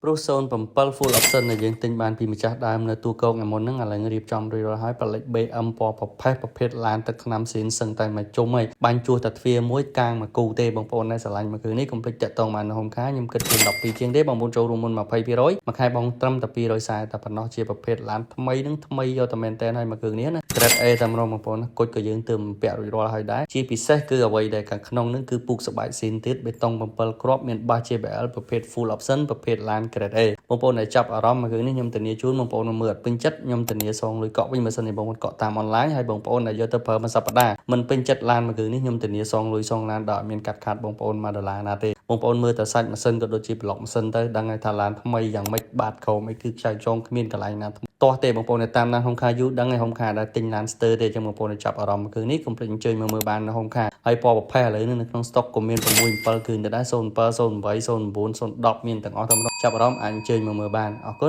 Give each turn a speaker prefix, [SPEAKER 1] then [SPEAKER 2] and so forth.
[SPEAKER 1] ព្រោះ07 full option ដែលយើងទិញបានពីម្ចាស់ដើមនៅទូកងឯមុនហ្នឹងឥឡូវរៀបចំរួចរាល់ហើយផលិត BM ពណ៌ប្រផេះប្រភេទឡានទឹកថ្នាំស៊ីនសឹងតែមួយជុំហើយបាញ់ជួសតែទ្វារមួយកាងមួយគូទេបងប្អូនដែលស្រឡាញ់មួយគឺនេះកុំភ្លេចតាក់ទងបាននៅហុងខាខ្ញុំគិតជា12ជាងទេបងប្អូនចូលរួមមុន20%មួយខែបងត្រឹមតែ240តែប៉ុណ្ណោះជាប្រភេទឡានថ្មីនឹងថ្មីយកតែមែនតើហើយមួយគឺនេះណា Grade A តែម្ដងបងប្អូនគុជក៏យើងទើបពាក់រួចរាល់ហើយដែរជាពិសេសគឺអ្វីដែលខាងក្នុងហ្នឹងគឺពូកសបែកស៊ីនទៀតបេតុង7គ្រាប់មានបាស JBL ប្រភេទ full option ប្រភេទឡាន Grade A បងប្អូនដែលចាប់អារម្មណ៍មកគឺនេះខ្ញុំធានាជូនបងប្អូនមើលអត់ពេញចិត្តខ្ញុំធានាសងលុយកក់វិញបើសិនជាបងប្អូនកក់តាមអនឡាញហើយបងប្អូនដែលយកទៅប្រើមួយសប្តាហ៍មិនពេញចិត្តឡានមកគឺនេះខ្ញុំធានាសងលុយសងឡានដល់អត់មានកាត់ខាតបងប្អូន$1ណាទេបងប្អូនមើលតែសាច់ម៉ាស៊ីនក៏ដូចជាប្លុកម៉ាស៊ីនទៅដឹងហើយថាឡានថ្មីយ៉ាងម៉េចបាតក្រោមអីគឺខ្ចៅចងគ្មានកន្លែងណាទាស់ទេបងប្អូនតាមដានហុងខាយូដឹងហើយហុងខាដែលទិញឡានស្ទើរទេចឹងបងប្អូនចាប់អារម្មណ៍គឺនេះកុំភ្លេចអញ្ជើញមកមើលបាននៅហុងខាហើយពណ៌ប្រផេះឥឡូវនេះនៅក្នុងស្តុកក៏មាន6 7គឺទៅដែរ07 08 09 010មានទាំងអស់តែម្ដងចាប់អារម្មណ៍អាចអញ្ជើញមកមើលបានអរគុណ